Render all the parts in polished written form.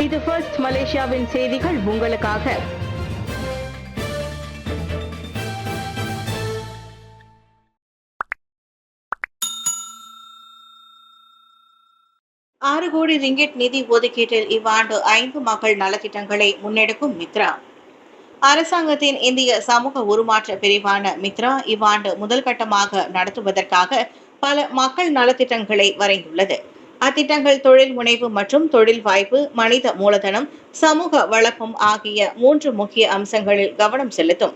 இது ஃபர்ஸ்ட் மலேசியாவின் செய்திகள் உங்களுக்காக. ஆறு கோடி ரிங்கிட் நிதி ஒதுக்கீட்டில் இவ்வாண்டு 5 மக்கள் நலத்திட்டங்களை முன்னெடுக்கும் மித்ரா. அரசாங்கத்தின் இந்திய சமூக உருமாற்ற பிரிவான மித்ரா இவ்வாண்டு முதல் கட்டமாக நடத்துவதற்காக பல மக்கள் நலத்திட்டங்களை வரைந்துள்ளது. அத்திட்டங்கள் தொழில் முனைவு மற்றும் தொழில் வாய்ப்பு, மனித மூலதனம், சமூக வளர்ப்பும் ஆகிய 3 முக்கிய அம்சங்களில் கவனம் செலுத்தும்.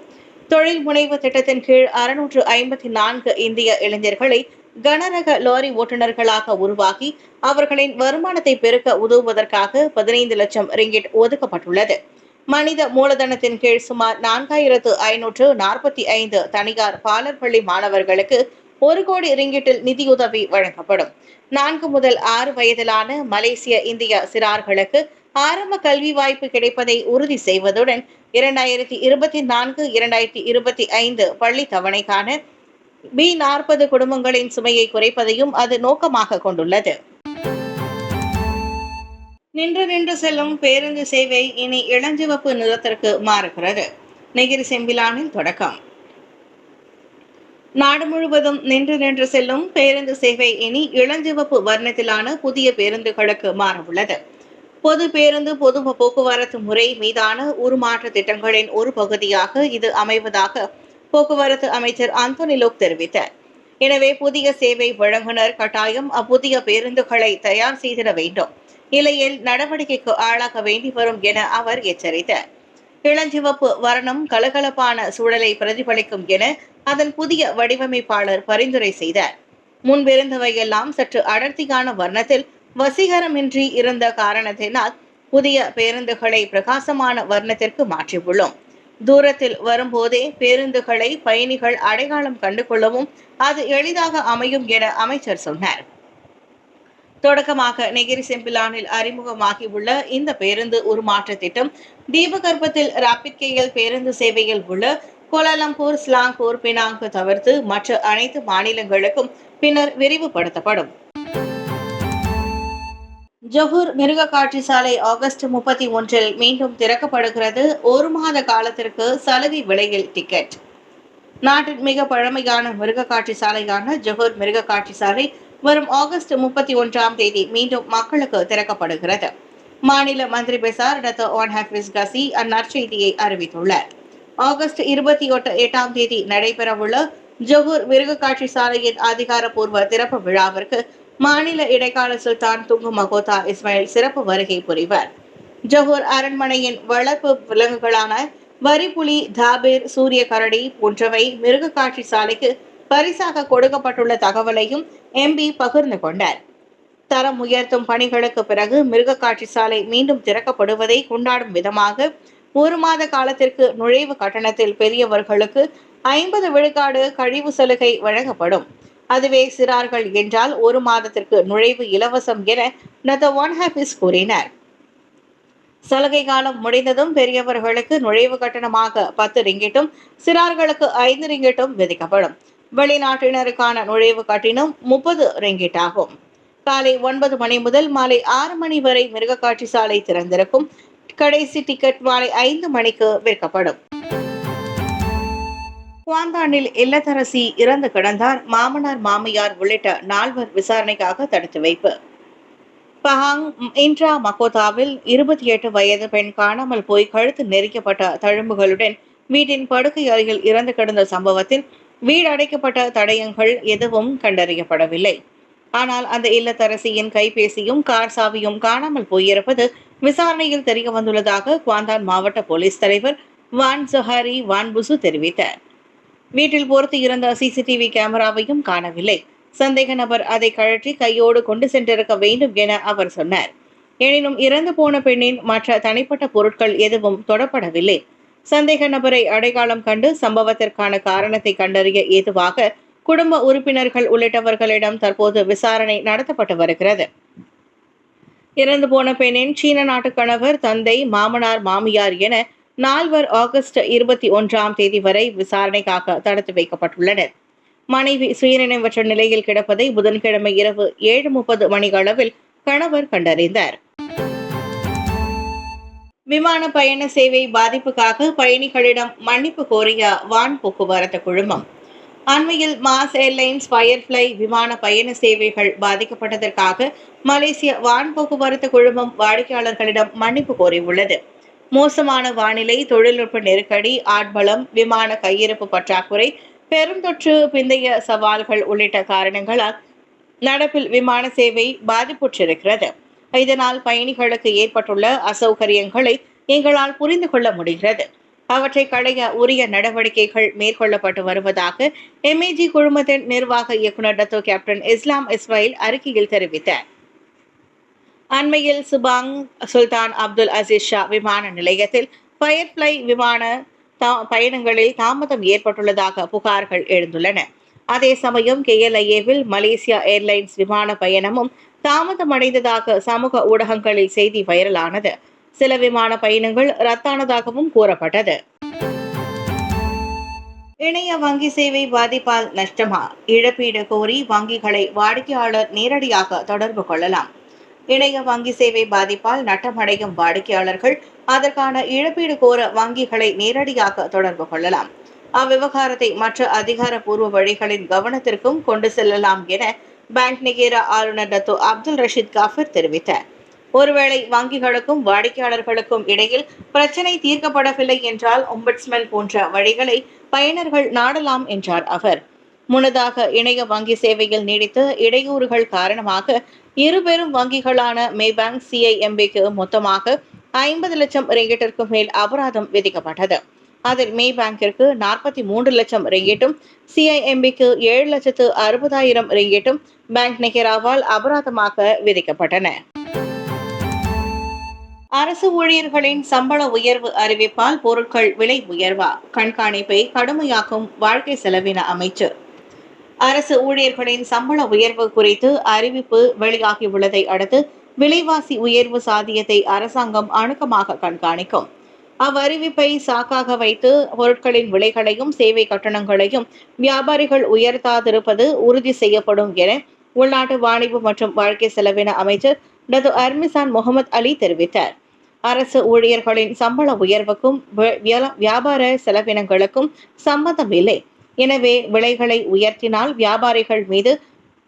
தொழில் முனைவு திட்டத்தின் கீழ் 654 இந்திய இளைஞர்களை கனரக லாரி ஓட்டுநர்களாக உருவாக்கி அவர்களின் வருமானத்தை பெருக்க உதவுவதற்காக 15 லட்சம் ரிங்கிட் ஒதுக்கப்பட்டுள்ளது. மனித மூலதனத்தின் கீழ் சுமார் 4545 தனியார் பாலர் பள்ளி மாணவர்களுக்கு 1 கோடி ரிங்கிட்டில் நிதியுதவி வழங்கப்படும். 4 முதல் 6 வயதிலான மலேசிய இந்திய சிறார்களுக்கு ஆரம்ப கல்வி வாய்ப்பு கிடைப்பதை உறுதி செய்வதுடன் 2024-2025 பள்ளி தவணைக்கான B40 குடும்பங்களின் சுமையை குறைப்பதையும் அது நோக்கமாக கொண்டுள்ளது. நின்று செல்லும் பேருந்து சேவை இனி இளஞ்சிவப்பு நிறத்திற்கு மாறுகிறது. நெகிரி செம்பிலானில் தொடக்கம். நாடு முழுவதும் நின்று செல்லும் பேருந்து சேவை இனி இளஞ்சிவப்பு வர்ணத்திலான புதிய பேருந்துகளுக்கு மாறவுள்ளது. பொது பேருந்து பொது போக்குவரத்து முறை மீதான உருமாற்ற திட்டங்களின் ஒரு பகுதியாக இது அமைவதாக போக்குவரத்து அமைச்சர் அந்தோனி லோக் தெரிவித்தார். எனவே புதிய சேவை வழங்குனர் கட்டாயம் அப்புதிய பேருந்துகளை தயார் செய்திட வேண்டும், இல்லையில் நடவடிக்கைக்கு ஆளாக வேண்டி வரும் என அவர் எச்சரித்தார். இளஞ்சிவப்பு வர்ணம் கலகலப்பான சூழலை பிரதிபலிக்கும் என அதன் புதிய வடிவமைப்பாளர் பரிந்துரை செய்தார். முன்பிருந்தவையெல்லாம் சற்று அடர்த்தியான வர்ணத்தில் வசீகரமின்றி இருந்த காரணத்தினால் புதிய பேருந்துகளை பிரகாசமான வர்ணத்திற்கு மாற்றியுள்ளோம். தூரத்தில் வரும்போதே பேருந்துகளை பயணிகள் அடையாளம் கண்டு கொள்ளவும் அது எளிதாக அமையும் என அமைச்சர் சொன்னார். தொடக்கமாக நெகிரி செம்பிலானில் அறிமுகமாகியுள்ள இந்த பேருந்து உருமாற்ற திட்டம் தீபகற்பத்தில் ராபிட் கேஎல் பேருந்து சேவையில் உள்ள கோலாலம்பூர், ஸ்லாங்கூர், பினாங்கு தவிர்த்து மற்ற அனைத்து மாநிலங்களுக்கும் பின்னர் விரிவுபடுத்தப்படும். ஜொஹூர் மிருக காட்சி சாலை ஆகஸ்ட் 31 மீண்டும் திறக்கப்படுகிறது. 1 மாத காலத்திற்கு சலுகை விலையில் டிக்கெட். நாட்டின் மிக பழமையான மிருக காட்சி சாலையான ஜொஹூர் மிருக காட்சி சாலை வரும் ஆகஸ்ட் 31 மீண்டும் மக்களுக்கு திறக்கப்படுகிறது. மாநில மந்திரி பெசார் டாக்டர் ஒன் ஹாஃபிஸ் கசி அந்நற்செய்தியை அறிவித்துள்ளார். ஆகஸ்ட் 28 நடைபெறவுள்ள ஜொஹூர் மிருக காட்சி சாலையின் அதிகாரப்பூர்வ திறப்பு விழாவிற்கு மாநில இடைக்கால சுல்தான் துங்கு மகோதா இஸ்மாயில் சிறப்பு வருகை புரிவார். ஜொஹூர் அரண்மனையின் வளர்ப்பு விலங்குகளான வரிப்புலி, தாபீர், சூரிய கரடி போன்றவை மிருக காட்சி சாலைக்கு பரிசாக கொடுக்கப்பட்டுள்ள தகவலையும் எம்பி பகிர்ந்து கொண்டார். தரம் உயர்த்தும் பணிகளுக்கு பிறகு மிருக காட்சி சாலை மீண்டும் திறக்கப்படுவதை கொண்டாடும் விதமாக 1 மாத காலத்திற்கு நுழைவு கட்டணத்தில் பெரியவர்களுக்கு 50 விழுக்காடு கழிவு சலுகை வழங்கப்படும். அதுவே சிறார்கள் என்றால் 1 மாதத்திற்கு நுழைவு இலவசம் என டாக்டர் ஒன் ஹாஃபிஸ் கூறினார். சலுகை காலம் முடிந்ததும் பெரியவர்களுக்கு நுழைவு கட்டணமாக 10 ரிங்கிட்டும் சிறார்களுக்கு 5 ரிங்கிட்டும் விதிக்கப்படும். வெளிநாட்டினருக்கான நுழைவு கட்டணம் 30 ரிங்கிட் ஆகும். காலை 9 மணி முதல் மாலை 6 மணி வரை மிருக காட்சி சாலை திறந்திருக்கும். கடைசி டிக்கெட் மாலை 5 மணிக்கு விற்கப்படும். குவாந்தானில் இல்லத்தரசி இறந்து கிடந்தார். மாமனார், மாமியார் உள்ளிட்ட 4 விசாரணைக்காக தடுத்து வைப்பு. பஹாங் இன்ட்ரா மகோதாவில் 28 வயது பெண் காணாமல் போய் கழுத்து நெரிக்கப்பட்ட தழும்புகளுடன் வீட்டின் படுக்கை அறையில் இறந்து கிடந்த சம்பவத்தில் வீடு அடைக்கப்பட்ட தடயங்கள் எதுவும் கண்டறியப்படவில்லை. ஆனால் அந்த இல்லத்தரசியின் கைபேசியும் கார் சாவியும் காணாமல் போயிருப்பது விசாரணையில் தெரிய வந்துள்ளதாக குவாந்தான் மாவட்ட போலீஸ் தலைவர் வான் ஜொஹாரி வான்புசு தெரிவித்தார். வீட்டில் பொருத்தி இருந்த சிசிடிவி கேமராவையும் காணவில்லை. சந்தேக நபர் அதை கழற்றி கையோடு கொண்டு சென்றிருக்க வேண்டும் என அவர் சொன்னார். எனினும் இறந்து போன பெண்ணின் மற்ற தனிப்பட்ட பொருட்கள் எதுவும் தொடப்படவில்லை. சந்தேக நபரை அடையாளம் கண்டு சம்பவத்திற்கான காரணத்தை கண்டறிய ஏதுவாக குடும்ப உறுப்பினர்கள் உள்ளிட்டவர்களிடம் தற்போது விசாரணை நடத்தப்பட்டு வருகிறது. இறந்து போன பெண்ணின் சீன நாட்டு கணவர், தந்தை, மாமனார், மாமியார் என 4 ஆகஸ்ட் 21 வரை விசாரணைக்காக தடுத்து வைக்கப்பட்டுள்ளனர். மனைவி சுயநினைவற்ற நிலையில் கிடப்பதை புதன்கிழமை இரவு 7:30 மணி அளவில் கணவர் கண்டறிந்தார். விமான பயண சேவை பாதிப்புக்காக பயணிகளிடம் மன்னிப்பு கோரிய வான் போக்குவரத்து குழுமம். அண்மையில் மாஸ் ஏர்லைன்ஸ் ஃபயர்ஃப்ளை விமான பயண சேவைகள் பாதிக்கப்பட்டதற்காக மலேசிய வான் போக்குவரத்து குழுமம் வாடிக்கையாளர்களிடம் மன்னிப்பு கோரியுள்ளது. மோசமான வானிலை, தொழில்நுட்ப நெருக்கடி, ஆட்பலம், விமான கையிருப்பு பற்றாக்குறை, பெருந்தொற்று பிந்தைய சவால்கள் உள்ளிட்ட காரணங்களால் நடப்பில் விமான சேவை பாதிப்புற்றிருக்கிறது. இதனால் பயணிகளுக்கு ஏற்பட்டுள்ள அசௌகரியங்களை எங்களால் புரிந்து கொள்ள முடிகிறது. அவற்றை களைய உரிய நடவடிக்கைகள் மேற்கொள்ளப்பட்டு வருவதாக எம்ஏஜி குழுமத்தின் நிர்வாக இயக்குநர் டத்தோ கேப்டன் இஸ்லாம் இஸ்மாயில் அறிக்கையில் தெரிவித்தார். அண்மையில் சுபாங் சுல்தான் அப்துல் அசீஸ் ஷா விமான நிலையத்தில் ஃபயர்ஃப்ளை விமான பயணங்களில் தாமதம் ஏற்பட்டுள்ளதாக புகார்கள் எழுந்துள்ளன. அதே சமயம் KLIA-வில் மலேசியா ஏர்லைன்ஸ் விமான பயணமும் தாமதமடைந்ததாக சமூக ஊடகங்களில் செய்தி வைரலானது. சில விமான பயணங்கள் ரத்தானதாகவும் கூறப்பட்டது. இணைய வங்கி சேவை பாதிப்பால் நஷ்டமா? இழப்பீடு கோரி வங்கிகளை வாடிக்கையாளர் நேரடியாக தொடர்பு கொள்ளலாம். இணைய வங்கி சேவை பாதிப்பால் நட்டமடையும் வாடிக்கையாளர்கள் அதற்கான இழப்பீடு கோர வங்கிகளை நேரடியாக தொடர்பு கொள்ளலாம். அவ்விவகாரத்தை மற்ற அதிகாரப்பூர்வ வழிகளின் கவனத்திற்கும் கொண்டு செல்லலாம் என பேங்க் நிகேரா ஆளுநர் டத்தோ அப்துல் ரஷீத் காஃபிர் தெரிவித்தார். ஒருவேளை வங்கிகளுக்கும் வாடிக்கையாளர்களுக்கும் இடையில் பிரச்சினை தீர்க்கப்படவில்லை என்றால் ஒம்பட்ஸ்மன் போன்ற வழிகளை பயனர்கள் நாடலாம் என்றார் அவர். முன்னதாக இணைய வங்கி சேவையில் நீடித்த இடையூறுகள் காரணமாக இரு பெரும் வங்கிகளான மேபேங்க், CIMB-க்கு மொத்தமாக 50 லட்சம் ரிங்கிட்டிற்கு மேல் அபராதம் விதிக்கப்பட்டது. அதில் மேபேங்கிற்கு 43 லட்சம் ரிங்கிட்டும், CIMB-க்கு 7,60,000 ரிங்கிட்டும் பேங்க் நிகராவால் அபராதமாக விதிக்கப்பட்டன. அரசு ஊழியர்களின் சம்பள உயர்வு அறிவிப்பால் பொருட்கள் விலை உயர்வா? கண்காணிப்பை கடுமையாக்கும் வாழ்க்கை செலவின அமைச்சு. அரசு ஊழியர்களின் சம்பள உயர்வு குறித்து அறிவிப்பு வெளியாகியுள்ளதை அடுத்து விலைவாசி உயர்வு சாத்தியத்தை அரசாங்கம் அணுக்கமாக கண்காணிக்கும். அவ்வறிவிப்பை சாக்காக வைத்து பொருட்களின் விலைகளையும் சேவை கட்டணங்களையும் வியாபாரிகள் உயர்த்தாதிருப்பது உறுதி செய்யப்படும் என உள்நாட்டு வாணிபு மற்றும் வாழ்க்கை செலவின அமைச்சர் டத்து அர்மிசான் முகமது அலி தெரிவித்தார். அரசு ஊழியர்களின் சம்பள உயர்வுக்கும் வியாபார செலவினங்களுக்கும் சம்பந்தம் இல்லை. எனவே விலைகளை உயர்த்தினால் வியாபாரிகள் மீது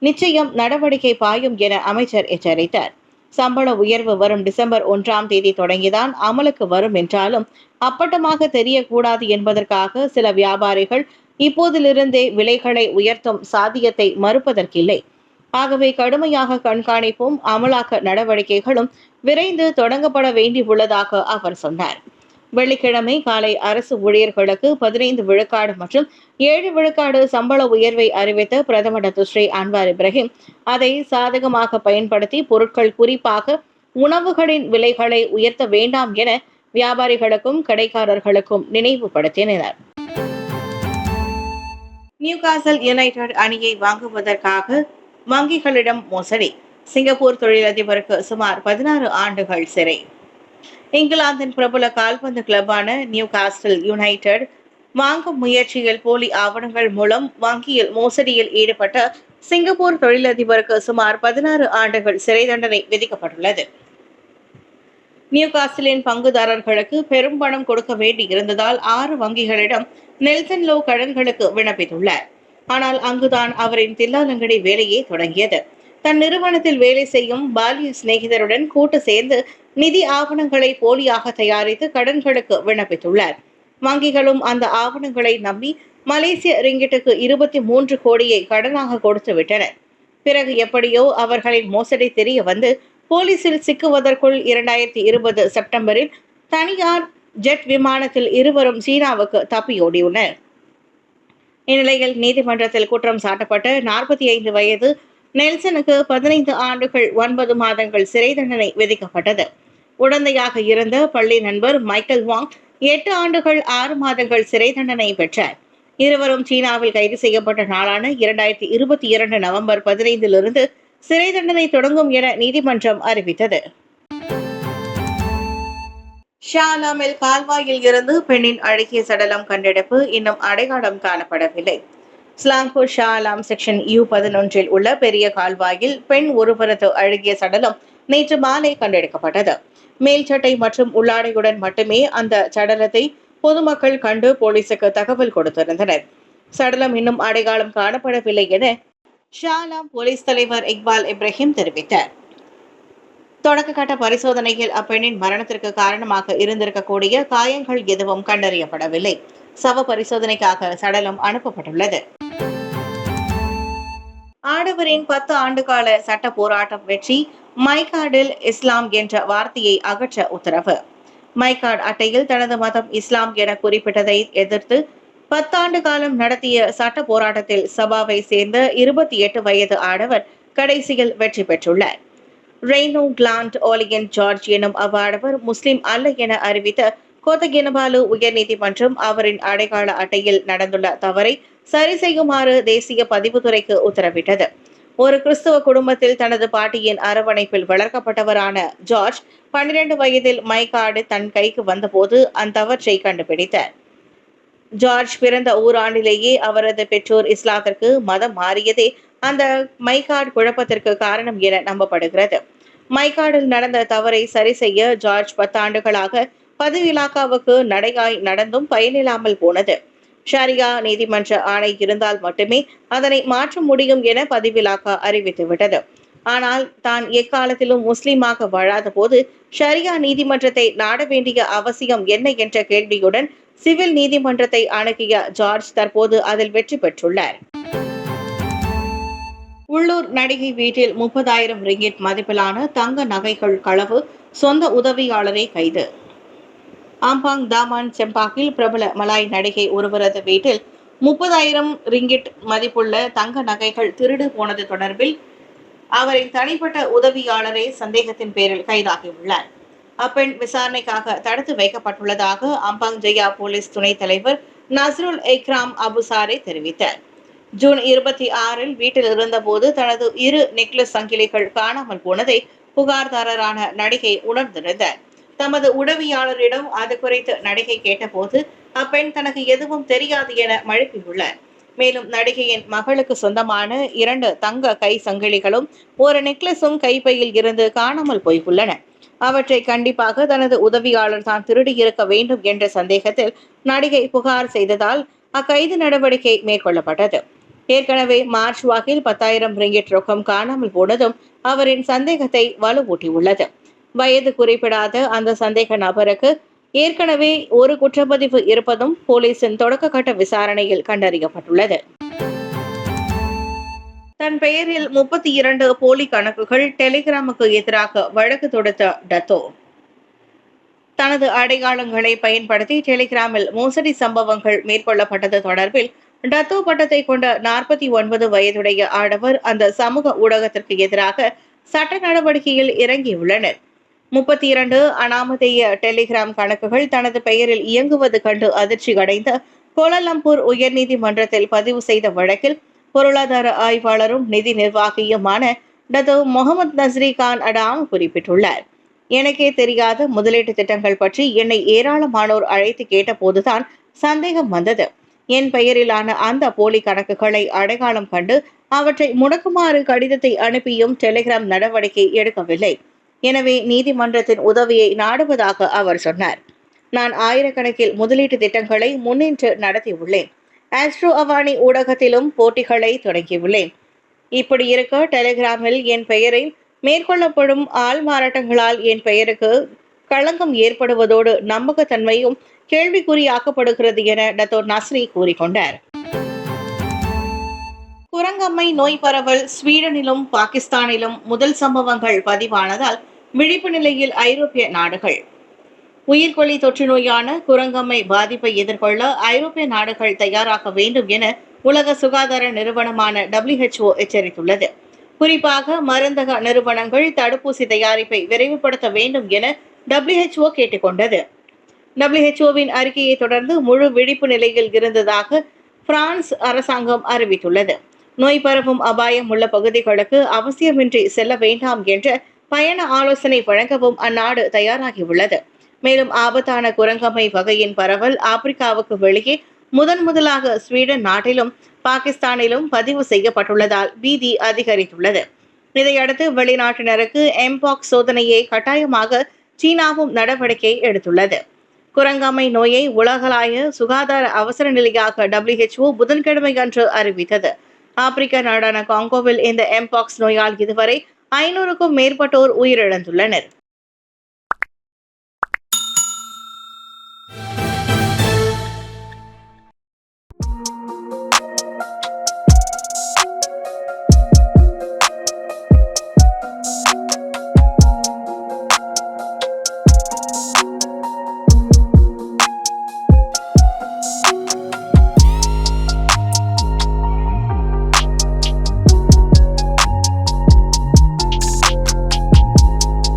நிச்சயம் நடவடிக்கை பாயும் என அமைச்சர் எச்சரித்தார். சம்பள உயர்வு வரும் டிசம்பர் 1ஆம் தேதி தொடங்கிதான் அமலுக்கு வரும் என்றாலும் அப்பட்டமாக தெரியக்கூடாது என்பதற்காக சில வியாபாரிகள் இப்போதிலிருந்தே விலைகளை உயர்த்தும் சாத்தியத்தை மறுப்பதற்கில்லை. ஆகவே கடுமையாக கண்காணிப்பும் அமலாக்க நடவடிக்கைகளும் விரைந்து தொடங்கப்பட வேண்டியுள்ளதாக அவர் சொன்னார். வெள்ளிக்கிழமை காலை அரசு ஊழியர்களுக்கு 15 விழுக்காடு மற்றும் 7 விழுக்காடு சம்பள உயர்வை அறிவித்த பிரதமர் டத்து ஸ்ரீ அன்வார் இப்ராஹிம் அதை சாதகமாக பயன்படுத்தி பொருட்கள், குறிப்பாக உணவுகளின் விலைகளை உயர்த்த வேண்டாம் என வியாபாரிகளுக்கும் கடைக்காரர்களுக்கும் நினைவுபடுத்தினர். நியூகாசல் யுனைடெட் அணியை வாங்குவதற்காக வங்கிகளிடம் மோசடி. சிங்கப்பூர் தொழிலதிபருக்கு சுமார் 16 ஆண்டுகள் சிறை. இங்கிலாந்தின் பிரபல கால்பந்து கிளப்பான நியூகாஸ்டல் யுனைடெட் வாங்கும் முயற்சியில் போலி ஆவணங்கள் மூலம் வங்கியில் மோசடியில் ஈடுபட்ட சிங்கப்பூர் தொழிலதிபருக்கு சுமார் 16 ஆண்டுகள் சிறை தண்டனை விதிக்கப்பட்டுள்ளது. நியூகாஸ்டலின் பங்குதாரர்களுக்கு பெரும் பணம் கொடுக்க வேண்டி இருந்ததால் 6 வங்கிகளிடம் நெல்சன் லோ கடன்களுக்கு விண்ணப்பித்துள்ளார். ஆனால் அங்குதான் அவரின் தில்லாலங்கடி வேலையே தொடங்கியது. தன் நிறுவனத்தில் வேலை செய்யும் பாலிய சிநேகிதருடன் கூட்டு சேர்ந்து நிதி ஆவணங்களை போலியாக தயாரித்து கடன்களுக்கு விண்ணப்பித்துள்ளார். வங்கிகளும் அந்த ஆவணங்களை நம்பி மலேசிய ரிங்கிட்டுக்கு 23 கோடியை கடனாக கொடுத்து விட்டனர். பிறகு எப்படியோ அவர்களின் மோசடி தெரிய வந்து போலீசில் சிக்குவதற்குள் 2020 செப்டம்பரில் தனியார் ஜெட் விமானத்தில் இருவரும் சீனாவுக்கு தப்பியோடியுள்ளனர். இந்நிலையில் நீதிமன்றத்தில் குற்றம் சாட்டப்பட்ட 45 வயது நெல்சனுக்கு 15 ஆண்டுகள் 9 மாதங்கள் சிறை தண்டனை விதிக்கப்பட்டது. உடந்தையாக இருந்த பள்ளி நண்பர் மைக்கேல் வாங் 8 ஆண்டுகள் 6 மாதங்கள் சிறை தண்டனை பெற்றார். இருவரும் சீனாவில் கைது செய்யப்பட்ட நாளான 2022 நவம்பர் 15 சிறை தண்டனை தொடங்கும் என நீதிமன்றம் அறிவித்தது. ஷா ஆலமில் கால்வாயில் இருந்து பெண்ணின் அழகிய சடலம் கண்டெடுப்பு இன்னும் அடையாளம் காணப்படவில்லை. ஸ்லாங்கூர் ஷா ஆலம் செக்ஷன் U11 உள்ள பெரிய கால்வாயில் பெண் ஒருவரது அழகிய சடலம் நேற்று மாலை கண்டெடுக்கப்பட்டது. மேல் சட்டை மற்றும் உள்ளாடையுடன் மட்டுமே அந்த சடலத்தை பொதுமக்கள் கண்டு போலீசுக்கு தகவல் கொடுத்திருந்தனர். சடலம் இன்னும் அடையாளம் காணப்படவில்லை என ஷாலாம் போலீஸ் தலைவர் இக்பால் இப்ராஹிம் தெரிவித்தார். தொடக்க கட்ட பரிசோதனையில் அப்பெண்ணின் மரணத்திற்கு காரணமாக இருந்திருக்கக்கூடிய காயங்கள் எதுவும் கண்டறியப்படவில்லை. சவ பரிசோதனைக்காக சடலம் அனுப்பப்பட்டுள்ளது. ஆடவரின் 10 ஆண்டுகால சட்ட போராட்டம் வெற்றி. மைகார்டில் இஸ்லாம் என்ற வார்த்தையை அகற்ற உத்தரவு. மைகார்டு அட்டையில் தனது மதம் இஸ்லாம் என குறிப்பிட்டதை எதிர்த்து 10 ஆண்டு காலம் நடத்திய சட்ட போராட்டத்தில் சபாவை சேர்ந்த 28 வயது ஆடவர் கடைசியில் வெற்றி பெற்றுள்ளார். ரெய்னோ கிளாண்ட் ஓலியன் ஜார்ஜ் எனும் அவ்வாடவர் முஸ்லிம் அல்ல என அறிவித்த கோத்தகினபாலு உயர்நீதிமன்றம் அவரின் அடையாள அட்டையில் நடந்துள்ள தவறை சரி செய்யுமாறு தேசிய பதிவுத்துறைக்கு உத்தரவிட்டது. ஒரு கிறிஸ்துவ குடும்பத்தில் தனது பாட்டியின் அரவணைப்பில் வளர்க்கப்பட்டவரான ஜார்ஜ் 12 வயதில் மைகார்டு தன் கைக்கு வந்தபோது அந்தவற்றை கண்டுபிடித்தார். ஜார்ஜ் பிறந்த ஓராண்டிலேயே அவரது பெற்றோர் இஸ்லாத்திற்கு மதம் மாறியதே அந்த மைகார்டு குழப்பத்திற்கு காரணம் என நம்பப்படுகிறது. மைகார்டில் நடந்த தவறை சரி செய்ய ஜார்ஜ் 10 ஆண்டுகளாக பதிவிலாக்காவுக்கு நடையாய் நடந்தும் பயனில்லாமல் போனது. ஷரியா நீதிமன்ற ஆணை இருந்தால் மட்டுமே அதனை மாற்ற முடியும் என பதிவிலாக்கா அறிவித்துவிட்டது. ஆனால் தான் எக்காலத்திலும் முஸ்லிமாக வாழாத போது ஷரியா நீதிமன்றத்தை நாட வேண்டிய அவசியம் என்ன என்ற கேள்வியுடன் சிவில் நீதிமன்றத்தை அணுகிய ஜார்ஜ் தற்போது அதில் வெற்றி பெற்றுள்ளார். உள்ளூர் நடிகை வீட்டில் 30,000 ரிங்கிட் மதிப்பிலான தங்க நகைகள் களவு. சொந்த உதவியாளரை கைது. ஆம்பாங் தாமான் செம்பாக்கில் பிரபல மலாய் நடிகை ஒருவரது வீட்டில் 30,000 ரிங்கிட் மதிப்புள்ள தங்க நகைகள் திருடு போனது தொடர்பில் அவரின் தனிப்பட்ட உதவியாளரை சந்தேகத்தின் பேரில் கைதாகியுள்ளார். அப்பெண் விசாரணைக்காக தடுத்து வைக்கப்பட்டுள்ளதாக அம்பாங் ஜெயா போலீஸ் துணைத் தலைவர் நஸ்ருல் இக்ராம் அபுசாரே தெரிவித்தார். ஜூன் 26 வீட்டில் இருந்தபோது தனது 2 நெக்லஸ் சங்கிலிகள் காணாமல் போனதை புகார்தாரரான நடிகை உணர்ந்திருந்தார். தமது உதவியாளரிடம் அது குறித்து நடிகை கேட்டபோது அப்பெண் தனக்கு எதுவும் தெரியாது என மழுப்பியுள்ளார். மேலும் நடிகையின் மகளுக்கு சொந்தமான 2 தங்க கை சங்கிலிகளும் 1 நெக்லஸும் கைப்பையில் இருந்து காணாமல் போயுள்ளன. அவற்றை கண்டிப்பாக தனது உதவியாளர் தான் திருடியிருக்க வேண்டும் என்ற சந்தேகத்தில் நடிகை புகார் செய்ததால் அக்கைது நடவடிக்கை மேற்கொள்ளப்பட்டது. ஏற்கனவே மார்ச் வாக்கில் 10,000 ரிங்கிட் ரொக்கம் காணாமல் போனதும் அவரின் சந்தேகத்தை வலுவூட்டியுள்ளது. வயது குறிப்பிடாத அந்த சந்தேக நபருக்கு ஏற்கனவே ஒரு குற்றப்பதிவு இருப்பதும் போலீசின் தொடக்க கட்ட விசாரணையில் கண்டறியப்பட்டுள்ளது. தன் பெயரில் 32 போலி கணக்குகள் டெலிகிராமுக்கு எதிராக வழக்கு தொடுத்த டத்தோ. தனது அடையாளங்களை பயன்படுத்தி டெலிகிராமில் மோசடி சம்பவங்கள் மேற்கொள்ளப்பட்டது தொடர்பில் டத்தோ பட்டத்தை கொண்ட 49 வயதுடைய ஆடவர் அந்த சமூக ஊடகத்திற்கு எதிராக சட்ட நடவடிக்கையில் இறங்கியுள்ளனர். 32 அனாமதேய டெலிகிராம் கணக்குகள் தனது பெயரில் இயங்குவது கண்டு அதிர்ச்சி அடைந்த கோலாலம்பூர் உயர்நீதிமன்றத்தில் பதிவு செய்த வழக்கில் பொருளாதார ஆய்வாளரும் நிதி நிர்வாகியுமான டத்தோ முகமது நஸ்ரி கான் அடாம் குறிப்பிட்டுள்ளார். எனக்கே தெரியாத முதலீட்டு திட்டங்கள் பற்றி என்னை ஏராளமானோர் அழைத்து கேட்டபோதுதான் சந்தேகம் வந்தது. என் பெயரிலான அந்த போலி கணக்குகளை அடையாளம் கண்டு அவற்றை முடக்குமாறு கடிதத்தை அனுப்பியும் டெலிகிராம் நடவடிக்கை எடுக்கவில்லை. எனவே நீதிமன்றத்தின் உதவியை நாடுவதாக அவர் சொன்னார். நான் ஆயிரக்கணக்கில் முதலீட்டு திட்டங்களை முன்னின்று நடத்தியுள்ளேன். ஆஸ்ட்ரோ அவானி ஊடகத்திலும் போட்டிகளை தொடங்கியுள்ளேன். இப்படி இருக்க டெலிகிராமில் என் பெயரை மேற்கொள்ளப்படும் ஆள் மாறாட்டங்களால் என் பெயருக்கு களங்கம் ஏற்படுவதோடு நம்பகத்தன்மையும் கேள்விக்குறியாக்கப்படுகிறது என டத்தோ நஸ்ரி கூறிக்கொண்டார். குரங்கம்மை நோய் பரவல் ஸ்வீடனிலும் பாகிஸ்தானிலும் முதல் சம்பவங்கள் பதிவானதால் விழிப்பு நிலையில் ஐரோப்பிய நாடுகள். உயிர்கொல்லி தொற்று நோயான குரங்கம்மை பாதிப்பை எதிர்கொள்ள ஐரோப்பிய நாடுகள் தயாராக வேண்டும் என உலக சுகாதார நிறுவனமான WHO எச்சரித்துள்ளது. குறிப்பாக மருந்தக நிறுவனங்கள் தடுப்பூசி தயாரிப்பை விரைவுபடுத்த வேண்டும் என WHO கேட்டுக்கொண்டது. WHOவின் அறிக்கையை தொடர்ந்து முழு விழிப்பு நிலையில் இருந்ததாக பிரான்ஸ் அரசாங்கம் அறிவித்துள்ளது. நோய் பரவும் அபாயம் உள்ள பகுதிகளுக்கு அவசியமின்றி செல்ல வேண்டாம் என்ற பயண ஆலோசனை வழங்கவும் அந்நாடு தயாராகியுள்ளது. மேலும் ஆபத்தான குரங்கம்மை வகையின் பரவல் ஆப்பிரிக்காவுக்கு வெளியே முதலாக ஸ்வீடன் நாட்டிலும் பாகிஸ்தானிலும் பதிவு செய்யப்பட்டுள்ளதால் பீதி அதிகரித்துள்ளது. இதையடுத்து வெளிநாட்டினருக்கு எம்பாக்ஸ் சோதனையை கட்டாயமாக சீனாவும் நடவடிக்கை எடுத்துள்ளது. குரங்காமை நோயை உலகளாய சுகாதார அவசர நிலையாக WHO புதன்கிழமை அன்று அறிவித்தது. ஆப்பிரிக்க நாடான காங்கோவில் இந்த எம்பாக்ஸ் நோயால் இதுவரை 500க்கும் மேற்பட்டோர் உயிரிழந்துள்ளனர்.